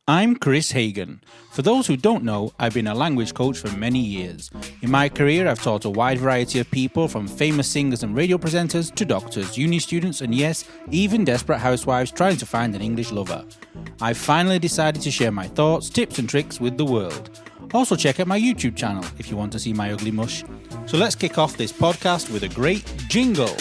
I'm Kris Hagan. For those who don't know, I've been a language coach for many years. In my career, I've taught a wide variety of people, from famous singers and radio presenters to doctors, uni students, and yes, even desperate housewives trying to find an English lover. I've finally decided to share my thoughts, tips and tricks with the world. Also check out my YouTube channel if you want to see my ugly mush. So let's kick off this podcast with a great jingle.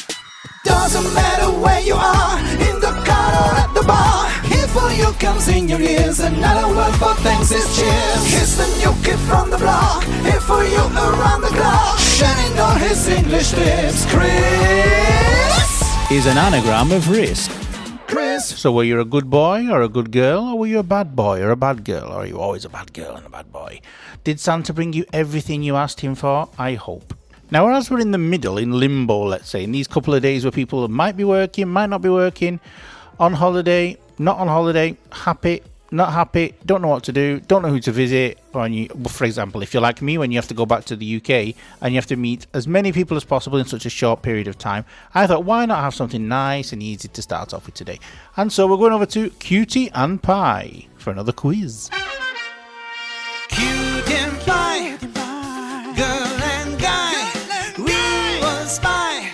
Doesn't matter where you are, in the car or at the bar. Here for you comes in your ears, another word for thanks is cheers. Here's the new kid from the block, here for you around the clock. Shining all his English tips, Kris Is an anagram of risk. Kris. So were you a good boy or a good girl, or were you a bad boy or a bad girl, or are you always a bad girl and a bad boy? Did Santa bring you everything you asked him for? I hope. Now, as we're in the middle, in limbo, let's say, in these couple of days where people might be working, might not be working, on holiday, not on holiday, happy, not happy, don't know what to do, don't know who to visit, or for example, if you're like me, when you have to go back to the UK and you have to meet as many people as possible in such a short period of time, I thought, why not have something nice and easy to start off with today? And so we're going over to Cutie and Pie for another quiz. Cutie and pie, girl and guy, we will spy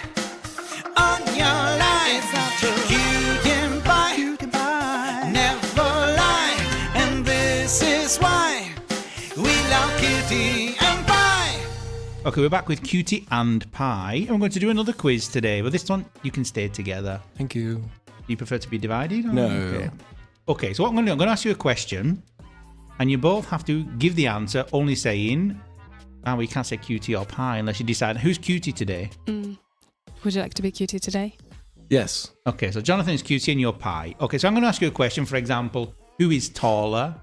on your life. Cutie and pie, never lie, and this is why we love Cutie and pie. Okay, we're back with Cutie and Pie, and we're going to do another quiz today, but this one you can stay together. Thank you. Do you prefer to be divided? Or? No. Okay, so what I'm going to do, I'm going to ask you a question, and you both have to give the answer only saying, well, you can't say Cutie or Pie unless you decide who's Cutie today. Would you like to be Cutie today? Yes. Okay, so Jonathan is Cutie and you're Pie. Okay, so I'm going to ask you a question, for example, who is taller?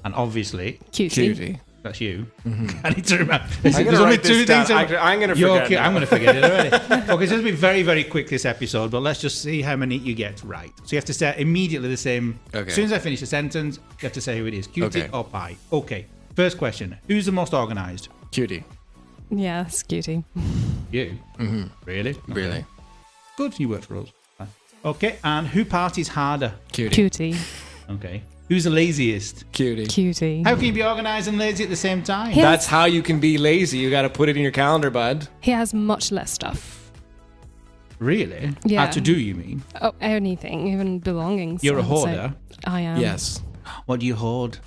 And obviously, Cutie. that's you. Mm-hmm. I need to remember. I'm going to write this down. I'm going to forget. I'm going to forget it already. Okay, so it's going to be very, very quick this episode, but let's just see how many you get right. So you have to say immediately the same. Okay. As soon as I finish a sentence, you have to say who it is, Cutie or Pie. Okay, first question. Who's the most organised? Cutie. Yeah, it's Cutie. You? Mm-hmm. Really? Okay. Really. Good, you work for us. Okay, and who parties harder? Cutie. Okay. Who's the laziest? Cutie. How can you be organised and lazy at the same time? Yeah. That's how you can be lazy. You got to put it in your calendar, bud. He has much less stuff. Really? Yeah. To do, you mean? Oh, anything, even belongings. You're a I would say. hoarder? I am. Yes. What do you hoard?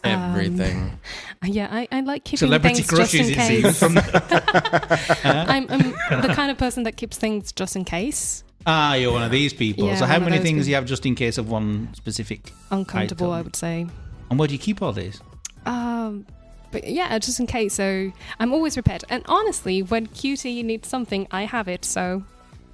Everything. Yeah, I like keeping Celebrity things just crushes, in it case. seems. From I'm the kind of person that keeps things just in case. You're one of these people. Yeah, So how one of many those things people. do you have just in case of one specific Uncountable, item? I would say. And where do you keep all these? But yeah, just in case. So I'm always prepared. And honestly, when Cutie needs something, I have it. So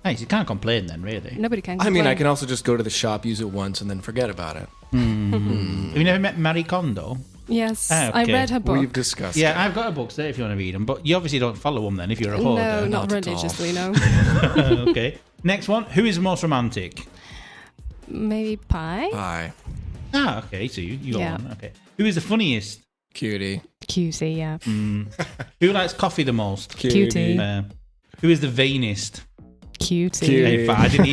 Nice, you can't complain then, really. nobody can I complain. mean, I can also just go to the shop, use it once, and then forget about it. Have you never met Marie Kondo? Yes, Ah, I okay. read her book. We've discussed Yeah, it. I've got her books there if you want to read them, but you obviously don't follow them then if you're a hoarder. No, not Not at all. religiously, no. Okay. Next one. Who is most romantic? Maybe Pie? Pie. Okay, so you got Yeah. one. Okay. Who is the funniest? Cutie. Cutie, yeah. Who likes coffee the most? Cutie. Who is the vainest? Cutie. Cutie. In fact, I didn't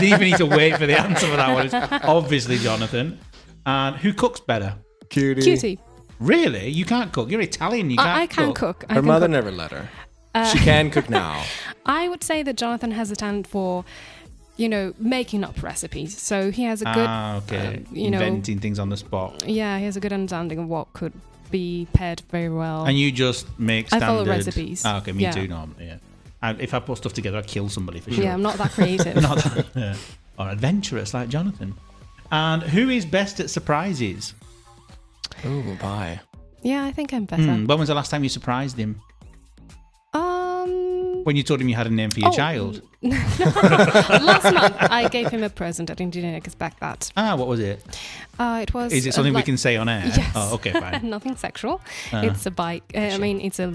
even need to wait for the answer for that one. It's obviously Jonathan. And who cooks better? Cutie. Really? You can't cook. You're Italian. You can't I can cook. I Her can mother cook. never let her. She can cook now. I would say that Jonathan has a talent for, making up recipes. So he has a good, okay. you Inventing things on the spot. yeah, he has a good understanding of what could be paired very well. And you just make I standard... follow recipes. Okay, me Yeah. too, normally, yeah. If I put stuff together, I kill somebody for sure. Yeah, I'm not that creative. Not that, yeah. Or adventurous like Jonathan. And who is best at surprises? Ooh, pie. Yeah, I think I'm better. When was the last time you surprised him? When you told him you had a name for your child? Last month I gave him a present. I didn't expect that. What was it? It was. Is it something we can say on air? Yes. Oh, okay, fine. Nothing sexual. It's a bike. It's a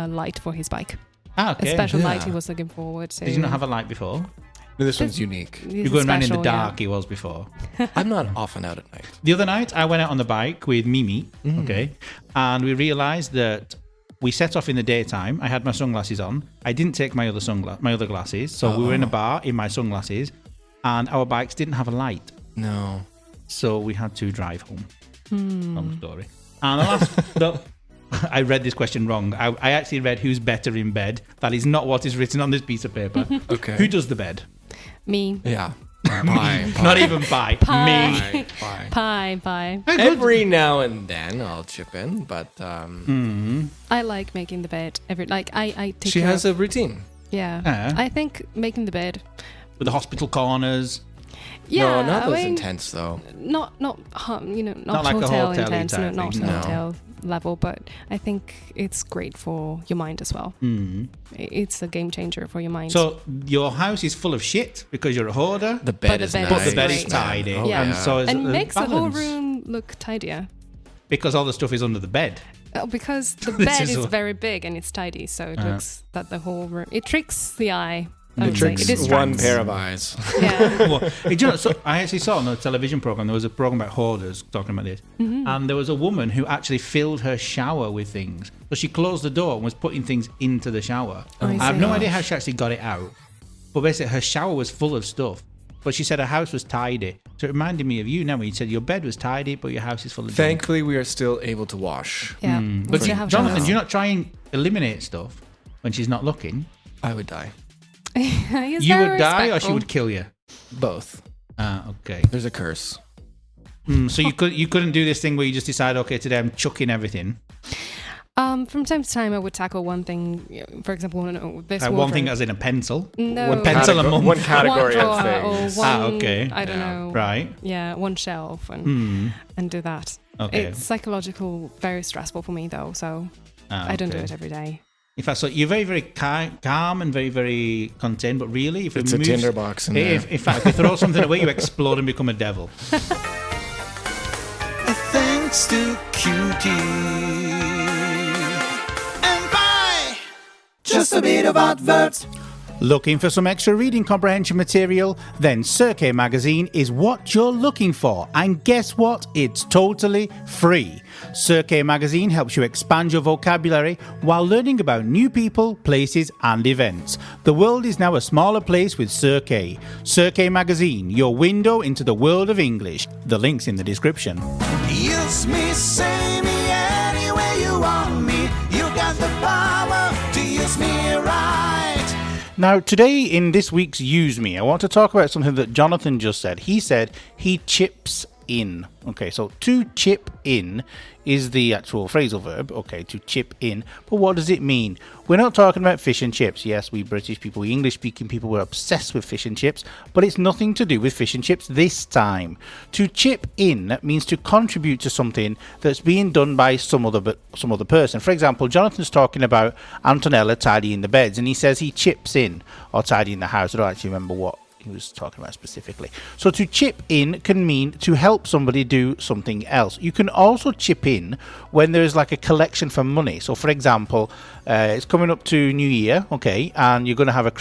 light for his bike. Okay. A special light Yeah. he was looking forward to. Did you not have a light before? No, this one's unique. You're going around in the dark, he was before. I'm not often out at night. The other night, I went out on the bike with Mimi, okay, and we realised that we set off in the daytime. I had my sunglasses on. I didn't take my other glasses, so we were in a bar in my sunglasses, and our bikes didn't have a light, No. so we had to drive home. Long story. And the last... I read this question wrong. I actually read who's better in bed. That is not what is written on this piece of paper. Okay. Who does the bed? Me. Yeah. Pie. Not even pie. Me. Pie. Every now and then I'll chip in, but I like making the bed. I take she care has of, a routine. Yeah. I think making the bed. With the hospital corners. Yeah. No, not I those mean, intense though. Not Not like a hotel hotel-y intense, type not thing, no. hotel level, but I think it's great for your mind as well. It's a game changer for your mind. So your house is full of shit because you're a hoarder. The bed is nice. But the bed is great. tidy. Oh, Yeah. And so is and the makes the whole balance. room look tidier. Because all the stuff is under the bed. Because the This bed is is a- very big and it's tidy, so it looks that the whole room... It tricks the eye. I It would say. tricks It distracts. One pair of eyes. Yeah. Well, do you know, so I actually saw on a television program, there was a program about hoarders talking about this, and there was a woman who actually filled her shower with things. So she closed the door and was putting things into the shower. Oh, I I have see. no idea how she actually got it out, but basically her shower was full of stuff. But she said her house was tidy. So it reminded me of you now when you said your bed was tidy, but your house is full of junk. Thankfully, we are still able to wash. Yeah. But We have Jonathan, showers. do you not try and eliminate stuff when she's not looking? I would die. He's You very would die or she respectful. would kill you? Both. Okay. There's a curse. So you couldn't do this thing where you just decide, okay, today I'm chucking everything. From time to time, I would tackle one thing. For example, this One thing as in a pencil. No. One pencil a month. One category one of drawer things. Or one, okay. I don't Yeah. know. Right. Yeah, one shelf and do that. Okay. It's psychological, very stressful for me though, so I don't do it every day. In fact, so you're very, very calm and very, very contained, but really, if It's a tinderbox in there. in fact, if you throw something away, you explode and become a devil. Thanks to Cutie and bye. Just a bit of adverts. Looking for some extra reading comprehension material? Then Cirque Magazine is what you're looking for. And guess what? It's totally free. Cirque Magazine helps you expand your vocabulary while learning about new people, places, and events. The world is now a smaller place with Cirque. Cirque Magazine, your window into the world of English. The link's in the description. Use me, say me any way you want me. You got the power to use me right. Now, today in this week's Use Me, I want to talk about something that Jonathan just said. He said he chips in. Okay, so to chip in is the actual phrasal verb. Okay, to chip in. But what does it mean? We're not talking about fish and chips. Yes, we British people, we English-speaking people, we're obsessed with fish and chips. But it's nothing to do with fish and chips this time. To chip in means to contribute to something that's being done by some other person. For example, Jonathan's talking about Antonella tidying the beds, and he says he chips in, or tidying the house. I don't actually remember what he was talking about specifically. So to chip in can mean to help somebody do something else. You can also chip in when there's like a collection for money. So for example, it's coming up to New Year, okay, and you're going to have a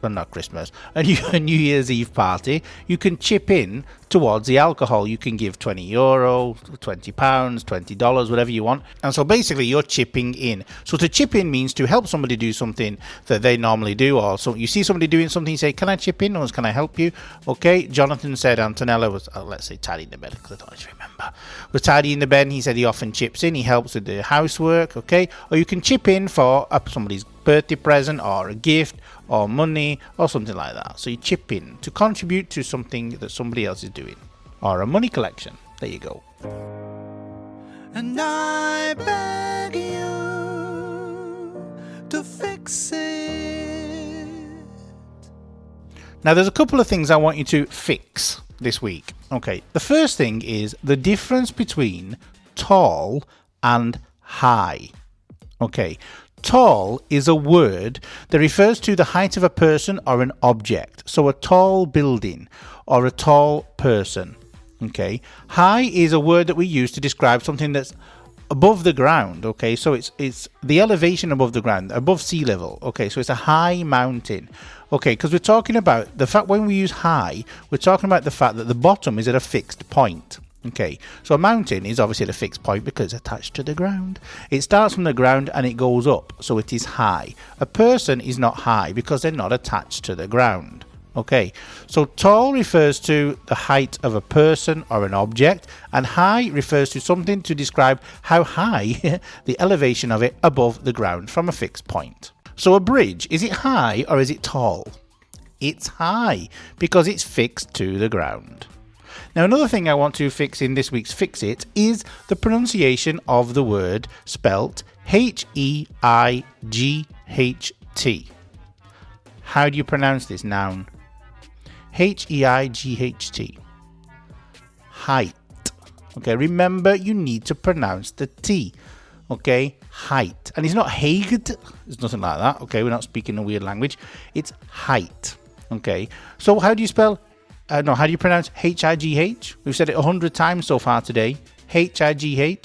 a New Year's Eve party. You can chip in towards the alcohol. You can give €20, £20, $20, whatever you want. And so basically you're chipping in. So to chip in means to help somebody do something that they normally do, or so you see somebody doing something, you say, can I chip in, or can I help you? Okay, Jonathan said Antonella was, let's say, tidying the bed, because I don't actually remember, was tidying the bed, and he said he often chips in, he helps with the housework, okay? Or you can chip in for somebody's birthday present, or a gift, or money, or something like that. So you chip in to contribute to something that somebody else is doing, or a money collection. There you go. And I beg you to fix it. Now, there's a couple of things I want you to fix this week. Okay, the first thing is the difference between tall and high. Okay, tall is a word that refers to the height of a person or an object. So a tall building or a tall person. Okay, high is a word that we use to describe something that's above the ground. Okay, so it's the elevation above the ground, above sea level. Okay, so it's a high mountain. Okay, because we're talking about the fact when we use high, we're talking about the fact that the bottom is at a fixed point. Okay, so a mountain is obviously at a fixed point because it's attached to the ground. It starts from the ground and it goes up, so it is high. A person is not high because they're not attached to the ground. Okay, so tall refers to the height of a person or an object, and high refers to something to describe how high the elevation of it above the ground from a fixed point. So a bridge, is it high or is it tall? It's high because it's fixed to the ground. Now another thing I want to fix in this week's Fix It is the pronunciation of the word spelt Height. How do you pronounce this noun? Height. Height. Okay, remember you need to pronounce the T. Okay, height. And it's not Hagan. There's nothing like that. Okay, we're not speaking a weird language. It's height. Okay, so how do you spell? How do you pronounce High? We've said it 100 times so far today. High.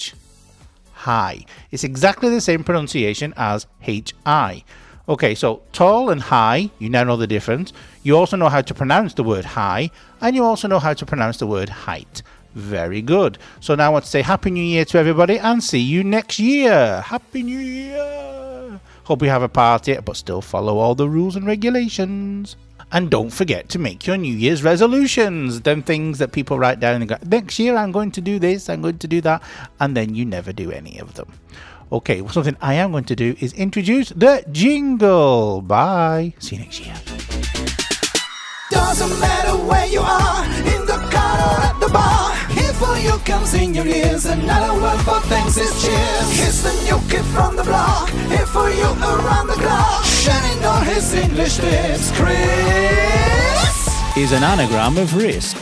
High. It's exactly the same pronunciation as HI. Okay, so tall and high, you now know the difference. You also know how to pronounce the word high, and you also know how to pronounce the word height. Very good. So now I want to say Happy New Year to everybody and see you next year. Happy New Year. Hope you have a party, but still follow all the rules and regulations. And don't forget to make your New Year's resolutions. Them things that people write down and go, next year I'm going to do this, I'm going to do that, and then you never do any of them. Okay, well, something I am going to do is introduce the jingle. Bye. See you next year. Doesn't matter where you are, in the car or at the bar. Here for you comes in your ears, another word for thanks is cheers. Here's the new kid from the block, here for you around the clock. Shining on his English lips, Kris is an anagram of risk.